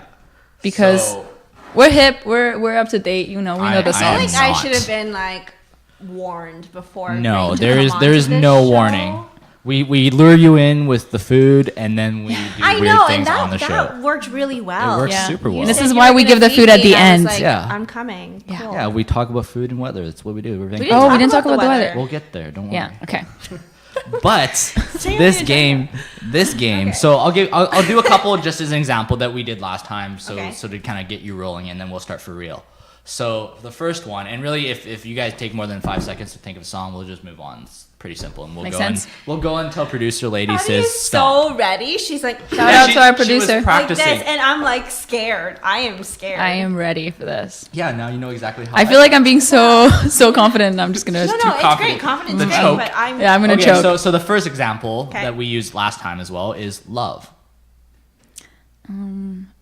Because So- we're hip, we're up to date. You know, we know the I am I songs. think I not. should have been like warned before. No, agreeing to there come is on there to is this no show. warning. We lure you in with the food and then we do I weird know, things and on the that show. worked really well. It works Yeah. super well. This Said is you why were we gonna give the feed food at me, the and I was end. like, Yeah. I'm coming. Yeah. Cool. Yeah, we talk about food and weather. That's what we do. We're didn't Oh, we talk didn't about talk the about the weather. weather. We'll get there. Don't worry. Yeah. Okay. But Stay on this the game, Okay. So I'll do a couple just as an example that we did last time, so Okay. to kind of get you rolling, and then we'll start for real. So the first one, and really, if you guys take more than 5 seconds to think of a song, we'll just move on. It's pretty simple, and Makes sense. we'll go until producer lady Patty says is stop. so ready. She's like, Shout out to our She was producer. like practicing. this, and I'm like scared. I am scared. I am ready for this. Yeah, now you know exactly how. I feel like I'm being so confident. And I'm just gonna. No, it's confident. great. Confidence The is great, choke. but I'm. Yeah, I'm gonna Okay, choke. so the first example Okay. that we used last time as well is love.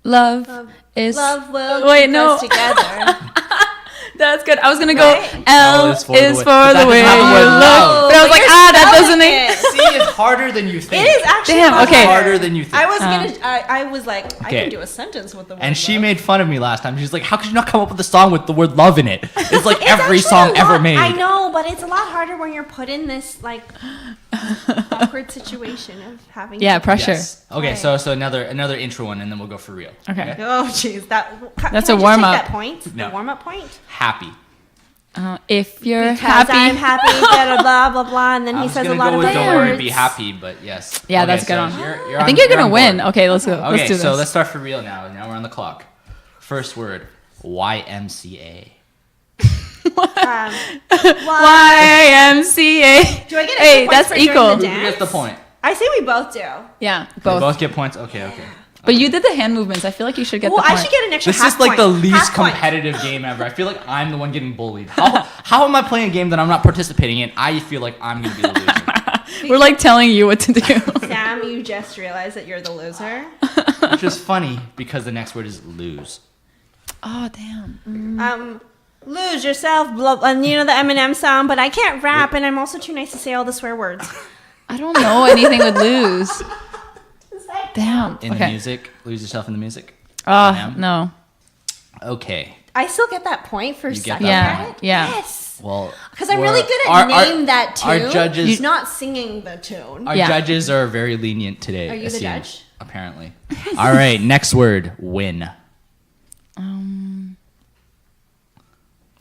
Love is. Love will Wait, keep no. us together. That's good. I was gonna go. Right? L is for the way But you that doesn't have the word look. love. But I was like, that doesn't make. it. See, it's harder than you think. It is actually Damn, not okay. harder than you think. I was I was like, I Okay. can do a sentence with the word. And she love. made fun of me last time. She's like, "How could you not come up with a song with the word love in it? It's like It's every actually song a lot- ever made." I know, but it's a lot harder when you're put in this like awkward situation of having. Yeah, to- pressure. Yes. Okay, so another intro one, and then we'll go for real. Okay. Oh jeez, That's can a I just warm-up. Take that point. No. The warm up point. Happy. If you're Because happy. I'm happy. Blah blah blah blah, and then I he was says a gonna lot go of with words. don't worry, be happy, but yes. Yeah, Okay, that's a good so one. You're I think on- you're gonna on win. board. Okay, let's go. Let's Okay, do this. so let's start for real now. Now we're on the clock. First word, YMCA. YMCA. Do I get Hey, points that's for doing equal. the Who gets the point? I say we both do. Yeah, We both. both get points. Okay. But you did the hand movements. I feel like you should get Well, the point. I should get an extra This half is like point. the least Half point. competitive game ever. I feel like I'm the one getting bullied. How am I playing a game that I'm not participating in? I feel like I'm gonna be the loser. We're like telling you what to do. Sam, you just realized that you're the loser. Which is funny because the next word is lose. Oh damn. Lose yourself, blah, and you know the Eminem song, but I can't rap, and I'm also too nice to say all the swear words. I don't know anything with lose. Damn. In the Okay. music, lose yourself in the music. Oh Eminem. no. Okay. I still get that point for You get second. that Yeah. point. Yeah. Yes. Well, Because I'm really good at name that tune. Our judges, He's not singing the tune. our judges are very lenient today. Are you the judge? Apparently. All right, next word, win.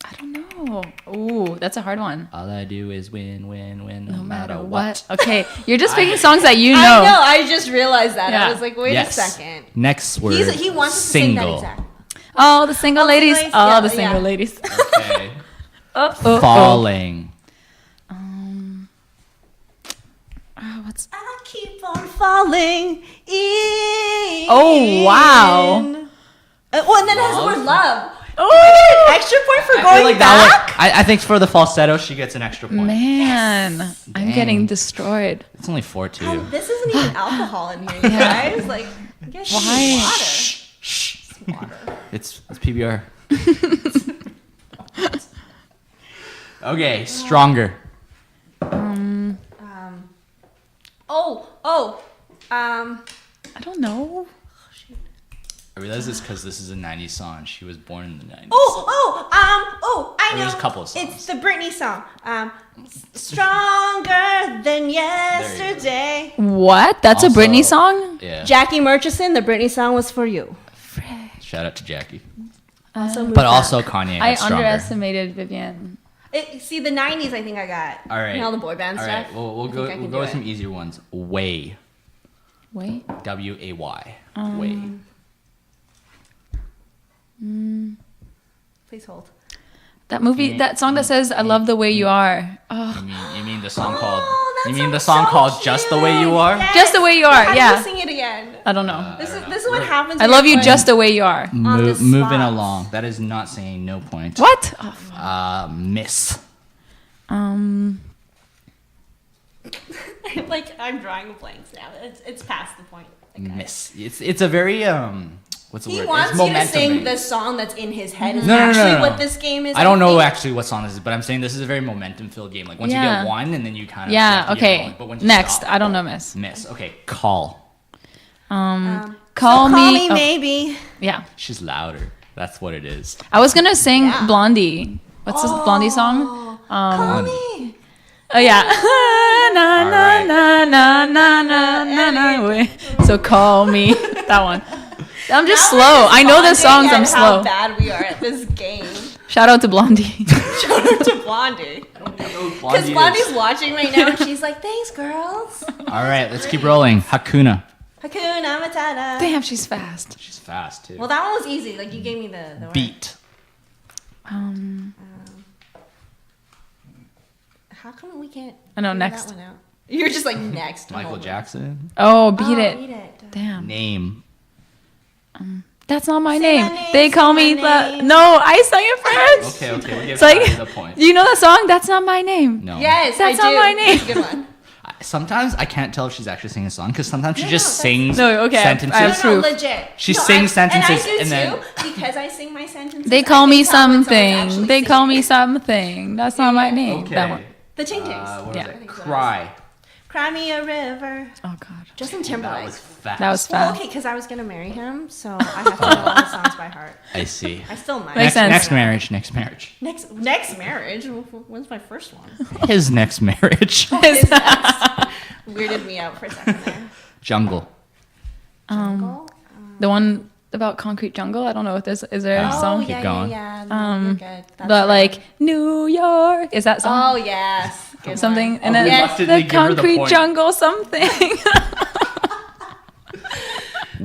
I don't know. Ooh, that's a hard one. All I do is win, no matter What? Okay, you're just picking songs that you know. I know. I just realized that. Yeah. I was like, wait a second. Next word, He wants us to sing that single. exact. Oh, the single ladies. ladies, Oh, yeah, the single yeah. ladies. Okay. Oh. Falling. What's? I keep on falling in. Oh, wow. Well, and then it has the word love. Oh, Extra point for I going feel like back? that one, I think for the falsetto, she gets an extra point. man, I'm Dang. getting destroyed. It's only 4-2. This isn't even alcohol in here, you guys. Like, I guess Why? it's water. It's PBR. Okay, stronger. I don't know. I realize it's because this is a 90s song. She was born in the 90s. I know. There's a couple of songs. It's the Britney song. Stronger than yesterday. What? That's Also- a Britney song? Yeah. Jackie Murchison, the Britney song was for you. Shout out to Jackie. Also But also Kanye I had stronger. underestimated Vivian. See, the 90s, I think I got. All right. You know, all the boy band All stuff. right. Well, we'll I think I go can with do some it. easier ones. Way. Wait. W-A-Y. Way. Please hold. That movie, that song that says "I love the way you are." Oh, You mean the song called? that You mean the sounds song so called "Just the Way You cute. Are"? Yes. Just the way you are. How do Yeah. you sing it again? I don't know. This is what happens. I when love you're you playing- just the way you are. on the Moving spot. along. That is not saying no point. What? Miss. Like I'm drawing blanks now. It's past the point. Okay. Miss. It's a very what's the He word? wants It's you to momentum sing based. the song that's in his head. Is No, no, no, actually no, no. what this game is. I don't know think. actually what song this is, but I'm saying this is a very momentum-filled game. Like once you Yeah. get one, and then you kind of Yeah. you have to get Okay. going. But once you Next, stop- I don't know, Miss. Miss. Okay, call. Call Call me oh, maybe. Yeah. She's louder. That's what it is. I was gonna sing Yeah. Blondie. What's this Blondie song? Call me. Oh yeah. na na right. na na na na na na. Wait. So call me. That one. I'm just Now slow. we're I know the responding songs. I'm at slow. How bad we are at this game. Shout out to Blondie. Shout out to Blondie. Because Blondie's watching right now and she's like, "Thanks, girls." All right, let's keep rolling. Hakuna. Hakuna Matata. Damn, she's fast. She's fast too. Well, that one was easy. Like you gave me the word. Beat. How come we can't? I know, figure next. That one out? You're just like next. Michael Hold on. Jackson. Oh, beat Oh, it. Beat it. Damn. Name. That's not my Say name. my name, They call say me my the. name. No, I sang it first. Okay, we'll give It's like, the point. do you know that song? That's not my name. No. Yes, That's I not do. my name. That's a good one. Sometimes I can't tell if she's actually singing a song because sometimes she No, just no, sings No, okay, I have sentences. proof. legit. She No, sings sentences and I do and then- too, because I sing my sentences. They I call can me tell when someone's something. actually They call singing. me something. That's not my name. Okay. That one. The Ting Tings. What was Yeah. it? Cry. Cry me a river. Oh God. Justin That Timberlake. was fast. That was Well, fast. okay, because I was gonna marry him, so I have to know all the songs by heart. I see. I still might. Makes sense. Next marriage. Next marriage. Next marriage. When's my first one? His next marriage. His next. Weirded me out for a second there. Jungle. Jungle? The one about Concrete Jungle. I don't know if this is there a Oh song. yeah, going. yeah, yeah. No, you're good. That's But right. like New York is that song? Oh yes. Good Something one. and then Yes. reluctantly the give her the Concrete point. Jungle something.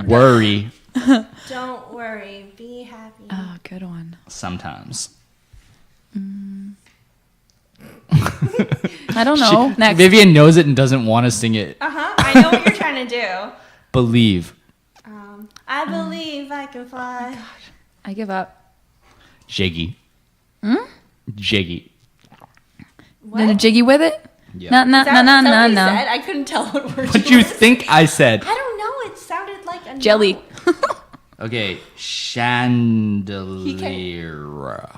Worry. Don't worry. Be happy. Oh, good one. Sometimes. I don't know. Next. Vivian knows it and doesn't want to sing it. I know what you're trying to do. Believe. I believe I can fly. I give up. Jiggy. Jiggy. What? Did a jiggy with it? Yeah. Na na Is that- na na is that na what you na. said? I couldn't tell what word What you you were think I said? I don't know. It sounded like a Jelly. no. Okay. Chandelier.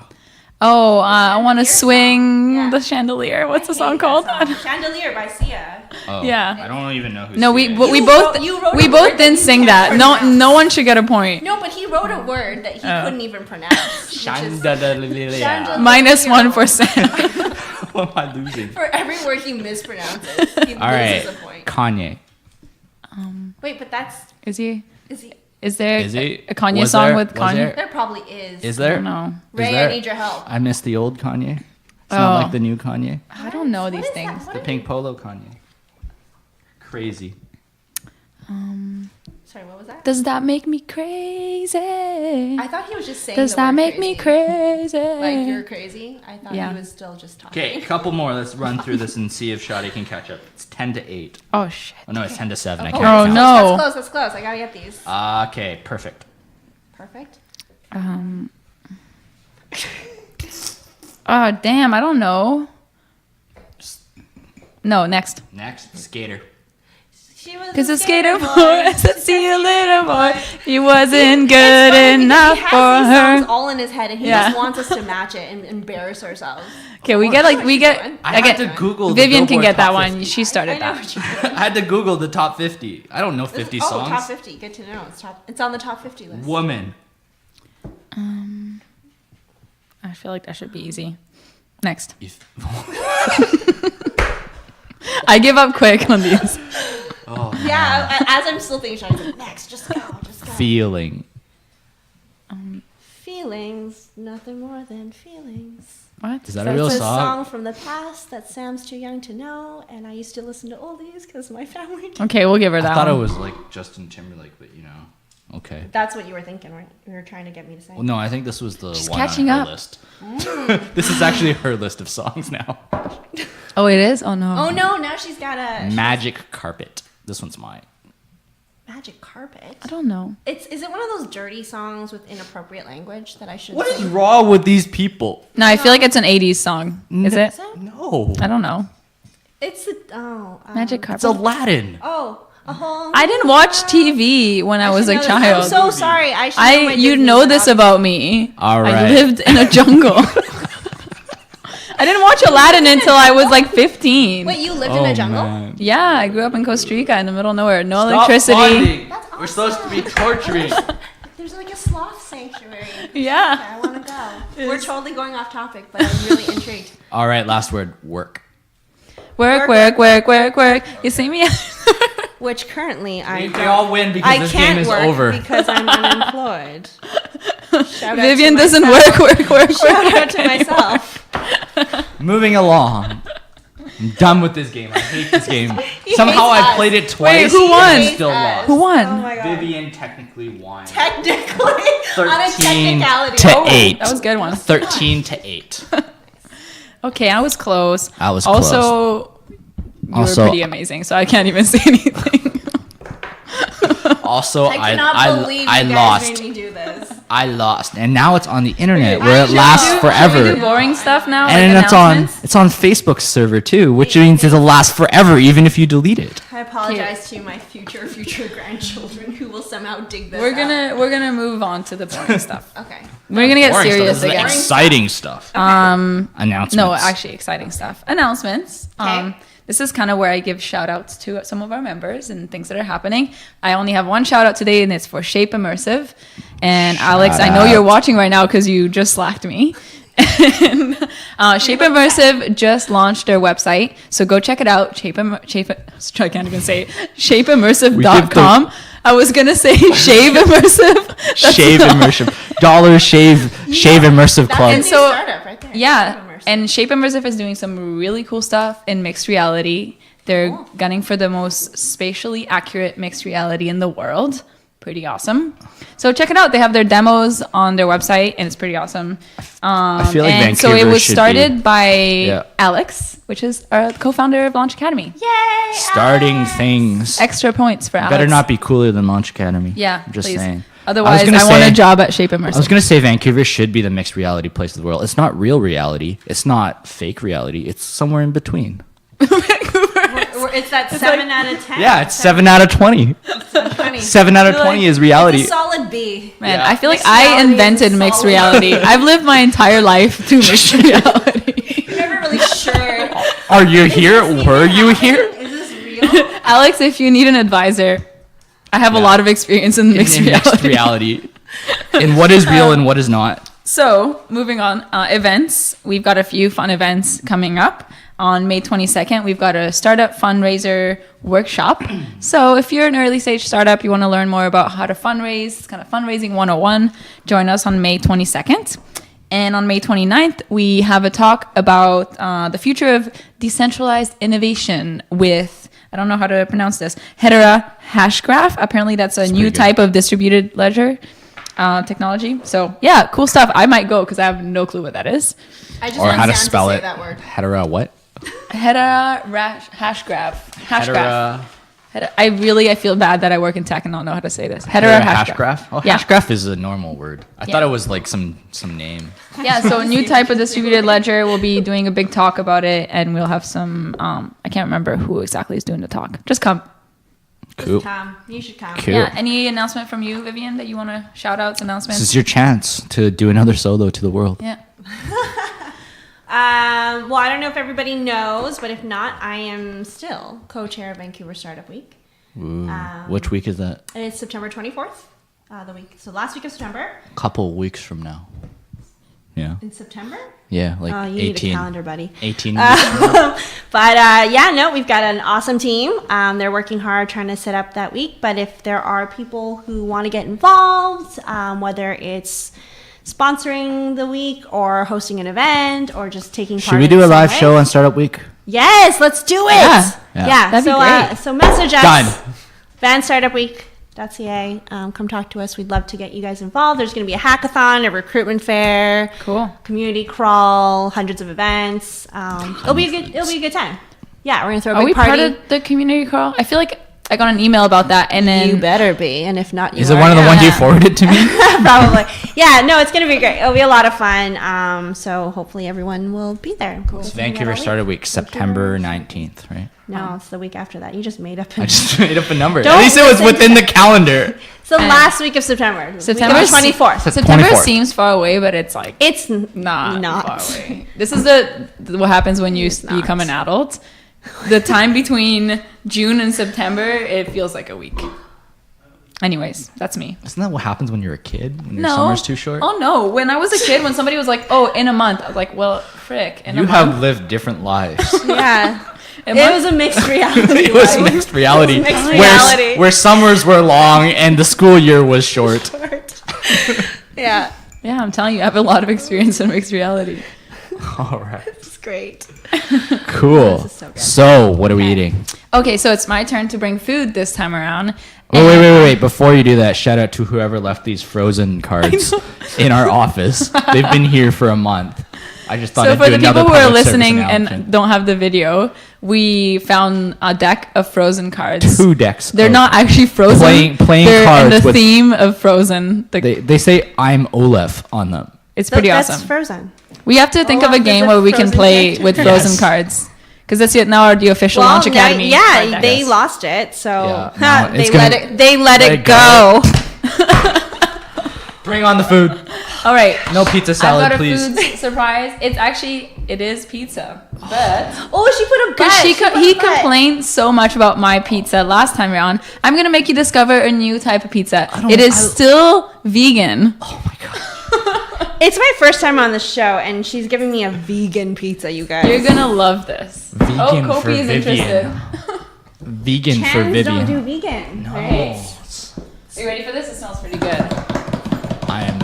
Oh, I want to Chandelier swing song. Yeah. the chandelier. What's the I song hate called? that song. Chandelier by Sia. Oh, Yeah. I don't even know who. No, we Sia is. both you wrote we a both word that didn't you sing can't that. pronounce. No one should get a point. No, but he wrote a word that he couldn't even pronounce. Shandalilea. Minus 1%. What am I losing? For every word he mispronounces, he All right, loses a point. Kanye. Wait, but that's Is he? is he? Is there Is he? a Kanye Was song there? with Was Kanye? there? There probably is. Is there? No. Ray, Is there? I need your help. I miss the old Kanye. It's not like the new Kanye. I don't know these What is that? things. What The are pink polo Kanye. Crazy. Sorry, what was that? Does that make me crazy? I thought he was just saying. Does the that word make me crazy? Like you're crazy. I thought Yeah. he was still just talking. Okay, a couple more. Let's run through this and see if Shadi can catch up. It's 10-8. Oh shit. Oh no, it's 10-7. I Oh, can't Oh, count. no. That's close. That's close. I gotta get these. Okay, perfect. Perfect. Oh damn, I don't know. No, next. Next, skater. She was Cause a a skater boy. boy said, "See you later, boy." He wasn't It's good funny because enough he has for these songs her. all in his head, and he Yeah. just wants us to match it and embarrass ourselves. Okay, we get like we get. I had to Google. the Vivian can Billboard get that top one. 50. She I started know that. what you're doing. I had to Google the top 50. I don't know This 50 is- songs. top 50. Good to know. It's on the top 50 list. Woman. I feel like that should be easy. Next. If- I give up quick on these. Yeah, as I'm still thinking, I'm like, next, just go. Feeling. Feelings, nothing more than feelings. What? Is that a real It's a song? song from the past that Sam's too young to know, and I used to listen to oldies because my family. Okay, we'll give her that I thought one. it was like Justin Timberlake, but you know. Okay. That's what you were thinking, right? You were trying to get me to say. Well, no, I think this was the She's one catching on her up. list. This is actually her list of songs now. Oh, it is? Oh no. Oh no! Now she's got a Magic Carpet. This one's mine. magic carpet. I don't know. Is it one of those dirty songs with inappropriate language that I should? What is sing? wrong with these people? No, I feel like it's an 80s song. Is it? Is it? No. I don't know. It's the Magic It's Carpet. Aladdin. Oh, a whole. I didn't watch TV when I was a should know this. child. I'm so sorry. I should know my You Disney know this stuff. about me. All I right. lived in a jungle. I didn't watch Aladdin until I was like 15. Wait, you lived in a jungle? man. Yeah, I grew up in Costa Rica in the middle of nowhere. No Stop electricity. bonding. That's We're supposed to be awesome. torturing. There's like a sloth sanctuary. Yeah. I want to go. We're totally going off topic, but I'm really intrigued. All right, last word. Work. Work, work, work, work, work. You see me? Which currently I We all win because I this can't game is work over. because I'm unemployed. Shout out Vivian to doesn't myself. work. Shout out to myself. Moving along. I'm done with this game. I hate this game. Somehow hates I us. played it twice. who won? and Hates Still us. lost. Who won? Oh my god. Vivian technically won. Technically, on a 13 technicality. to Oh, 8. That was a good one. 13 to 8. Okay, I was close. I was also, you Also- were pretty amazing, so I can't even say anything. Also, I cannot believe I you guys lost. made me do this. I lost, and now it's on the internet Wait, where it should lasts we do- forever. Should we do boring stuff now? And like it's on Facebook's server too, which means it'll last forever even if you delete it. I apologize to my future grandchildren who will somehow dig this. We're gonna move on to the boring stuff. Okay. We're gonna get Boring stuff. serious This is again. exciting stuff. Announcements. No, actually, exciting stuff. Announcements. Okay. This is kind of where I give shout outs to some of our members and things that are happening. I only have one shout out today, and it's for Shape Immersive. And Alex, I know you're watching right now because you just slacked me. And, Shape Immersive just launched their website, so go check it out. I can't even say it. ShapeImmersive.com. I was gonna say Shave Immersive. That's Shave not- immersive. Dollar Shave Immersive That's Club. a new And so- startup right there. Yeah, Immersive. and Shape Immersive is doing some really cool stuff in mixed reality. They're Cool. gunning for the most spatially accurate mixed reality in the world. Pretty awesome. So check it out. They have their demos on their website, and it's pretty awesome. I feel like and so Vancouver it was should started be- by Yeah. Alex, which is our co-founder of Launch Academy. Yay! Starting Alex! things. Extra points for Alex. Better not be cooler than Launch Academy. Yeah, I'm just please. saying. Otherwise, gonna I want a say- job at Shape Immersive. I was gonna say Vancouver should be the mixed reality place of the world. It's not real reality. It's not fake reality. It's somewhere in between. It's that 7 out of 10. Yeah, it's 7 out of 20. 20. 7 out of You're 20 like- is reality. It's a solid B. Man, Yeah. I feel like Mixed I reality is invented a mixed solid- reality. I've lived my entire life to mixed reality. You're never really sure. Are you here? Were you here? Is this Alex, if you need an advisor, I have a lot of experience in mixed reality. In what is real and what is not. So, moving on, events. We've got a few fun events coming up. On May 22nd, we've got a startup fundraiser workshop. So if you're an early stage startup, you want to learn more about how to fundraise, it's kind of fundraising 101, join us on May 22nd. And on May 29th, we have a talk about the future of decentralized innovation with, I don't know how to pronounce this, Hedera Hashgraph. Apparently that's a new type of distributed ledger technology. So yeah, cool stuff. I might go because I have no clue what that is. I just or how to spell it. that word. Hedera what? Hedera Hashgraph. I feel bad that I work in tech and don't know how to say this. Hedera Hashgraph. Oh, yeah. Hashgraph is a normal word. I thought it was like some name. Yeah, so a new type of distributed ledger. We'll be doing a big talk about it, and we'll have some. I can't remember who exactly is doing the talk. Just come. Cool. Just come. You should come. Cool. Yeah. Any announcement from you, Vivian, that you want to shout out? Announcements. This is your chance to do another solo to the world. Yeah. Well, I don't know if everybody knows, but if not, I am still co-chair of Vancouver Startup Week. Ooh, which week is that? It's September 24th, last week of September. A couple weeks from now. Yeah. In September? Yeah, like you 18. need a calendar, buddy. 18 weeks from now. But we've got an awesome team. They're working hard trying to set up that week. But if there are people who want to get involved, whether it's sponsoring the week or hosting an event or just taking part. Should we do a live show on Startup Week? Yes, let's do it. Yeah. That'd be great. So message us. Done. vanstartupweek.ca. Come talk to us. We'd love to get you guys involved. There's going to be a hackathon, a recruitment fair, cool, community crawl, hundreds of events. It'll be a good time. Yeah, we're going to throw a big party. party. Are we part of the community crawl? I feel like I got an email about that, and then you better be, and if not, is it one of the ones you forwarded to me? Probably. Yeah, no, it's gonna be great. It'll be a lot of fun. So hopefully everyone will be there. Cool. It's Vancouver Startup Week, September 19th, right? No, it's the week after that. You just made up. I just made up a number. At least it was within the calendar. It's the last week of September. September 24th. September seems far away, but it's like it's not far away. This is what happens when you become an adult. The time between June and September, it feels like a week. Anyways, that's me. Isn't that what happens when you're a kid? When your summer's too short? Oh, no. When I was a kid, when somebody was like, oh, in a month, I was like, well, frick. You have lived different lives. Yeah. It was a mixed reality. It was mixed reality. Where summers were long and the school year was short. Yeah. Yeah, I'm telling you, I have a lot of experience in mixed reality. All right. It's great. Cool. This is so good. So, what are we eating? Okay, so it's my turn to bring food this time around. Wait. Before you do that, shout out to whoever left these frozen cards in our office. They've been here for a month. I just thought. So for the people who are listening and don't have the video, we found a deck of Frozen cards. 2 decks. They're not actually Frozen. Playing They're cards in the theme of Frozen. They say "I'm Olaf" on them. It's pretty awesome. That's Frozen. We have to think of a game where we can play with Frozen cards. Because that's it now, the official Launch Academy. Yeah, they lost it, so they let it go. Bring on the food. All right. No pizza salad, please. I've got a food surprise. It is pizza. But she put a butt. He complained so much about my pizza last time around. I'm going to make you discover a new type of pizza. It is still vegan. Oh my God. It's my first time on the show, and she's giving me a vegan pizza, you guys. You're going to love this. Vegan Kofi for is interested. Vegan for Vivian. Don't do vegan. No. Right? Are you ready for this? It smells pretty good. I am.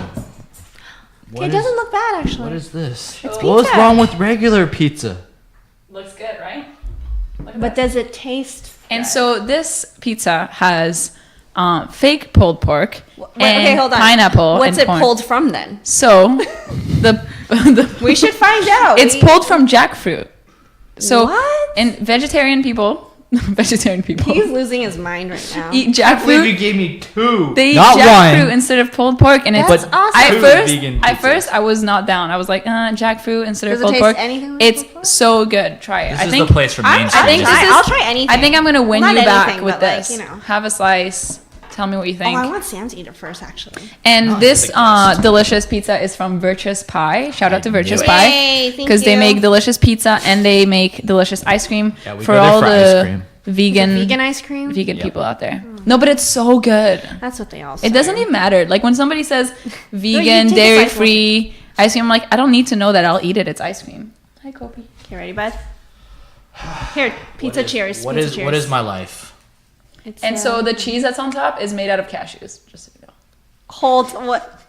It doesn't look bad, actually. What is this? It's What's pizza. wrong with regular pizza? Looks good, right? But does it taste? And so this pizza has fake pulled pork and hold on. pineapple. What's and it corn. pulled from then? So we should find out. It's pulled from jackfruit. So what? And vegetarian people He's losing his mind right now. eat I believe you jackfruit. gave me 2. They eat not jackfruit one. instead of pulled pork, and That's it's awesome. At first I was not down. I was like, jackfruit instead of Does it pulled taste pork. anything like It's pulled pork? so good. Try it. This is the place for Main Street. I'll try anything. I think I'm gonna win Not you back anything, with but, like, this. you know. Have a slice. Tell me what you think. I want Sam to eat it first, actually. And this delicious pizza is from Virtuous Pie. Shout out to Virtuous Yay, Pie thank because they you. make delicious pizza and they make delicious ice cream Yeah, we for go there all for the ice cream. vegan ice cream. vegan people out there. No, but it's so good. That's what they all say. It doesn't even matter. Like when somebody says vegan, take a dairy bite, free ice cream, I'm like, I don't need to know that. I'll eat it. It's ice cream. Hi, Kobe. Okay, ready, bud? Here, pizza cheers. What Pizza cheers. is my life? It's, And so the cheese that's on top is made out of cashews. Just so you know. hold what?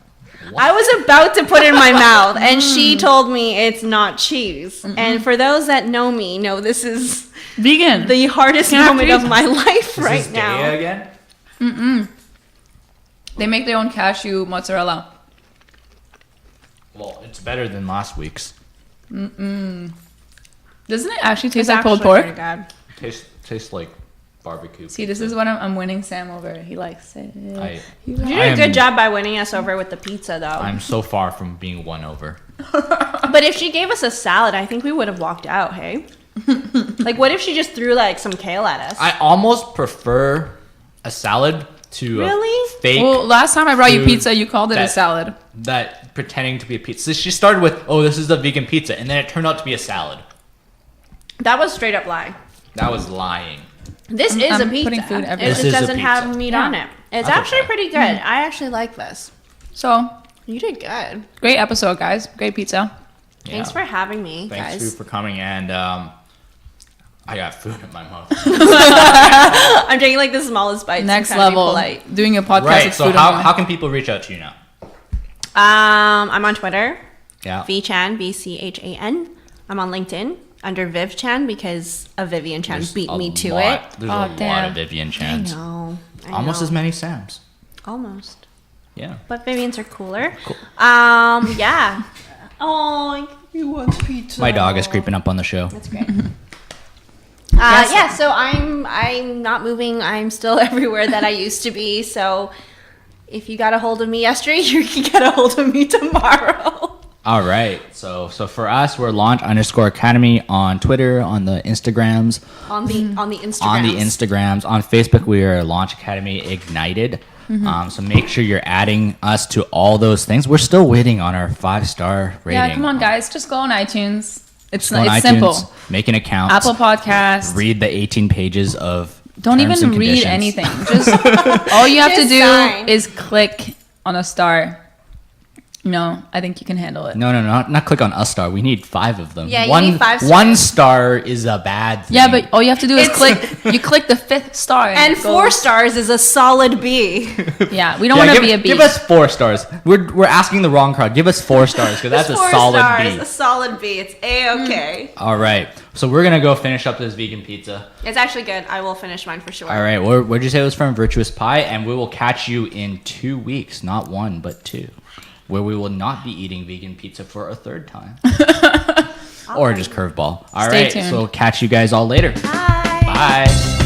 I was about to put it in my mouth, and she told me it's not cheese. And for those that know me, know this is Vegan. the hardest moment of my life right now. Again? They make their own cashew mozzarella. Well, it's better than last week's. Doesn't it actually taste It's like pulled actually pork? pretty good. Tastes like barbecue. See, this is what I'm winning Sam over. He likes it. You did a good job by winning us over with the pizza, though. I'm so far from being won over. But if she gave us a salad, I think we would have walked out, hey? Like, what if she just threw, like, some kale at us? I almost prefer a salad to Really? a fake Well, last time I brought you food pizza, you called it a that- salad. that pretending to be a pizza. So she started with, oh, this is a vegan pizza, and then it turned out to be a salad. That was straight up lie. That was lying. This is I'm a pizza. putting food It everywhere. This just is a doesn't have pizza. meat Yeah. on it. It's That's actually okay. pretty good. I actually like this. So, You did good. great episode, guys. Great pizza. Thanks Yeah. for having me, Thanks guys. for coming, and I got food in my mouth. I'm taking like the smallest bites. Next and trying to be level. polite. Doing a podcast Right. with So food. how can people reach out to you now? I'm on Twitter, Yeah. VChan, VCHAN. I'm on LinkedIn under Viv Chan because a Vivian Chan There's beat a me to lot- it. There's Oh, a lot damn. of Vivian I Chans. know. Almost as many Sams. Almost. Yeah. But Vivians are cooler. Cool. Yeah. Oh, he wants pizza. My dog is creeping up on the show. That's great. Yes. Yeah, so I'm not moving. I'm still everywhere that I used to be. So if you got a hold of me yesterday, you can get a hold of me tomorrow. All right. So for us, we're launch_academy on Twitter, on the Instagrams, On the Instagram. on the Instagrams, on Facebook, we are Launch Academy Ignited. So make sure you're adding us to all those things. We're still waiting on our 5-star rating. Yeah, come on, guys. Just go on iTunes. It's Go on it's iTunes, simple. Make an account. Apple Podcast. Read the 18 pages of Don't terms even and read conditions. anything. Just all you have to Just do sign. is click on a star. No, I think you can handle it. No, not click on a star. We need 5 of them. Yeah, you need 5 stars. 1 star is a bad thing. Yeah, but all you have to do is click. You click the 5th star, And it 4 goes- stars is a solid B. Yeah, we don't Yeah, want to give, be a B. give us 4 stars. We're asking the wrong crowd. Give us 4 stars because that's a 4 solid stars, B. a solid B. It's A-okay. All right. So we're going to go finish up this vegan pizza. It's actually good. I will finish mine for sure. All right. Where'd you say it was from? Virtuous Pie. And we will catch you in 2 weeks. Not 1, but 2. Where we will not be eating vegan pizza for a 3rd time. Or just curveball. All Stay right. tuned. So catch you guys all later. Bye. Bye.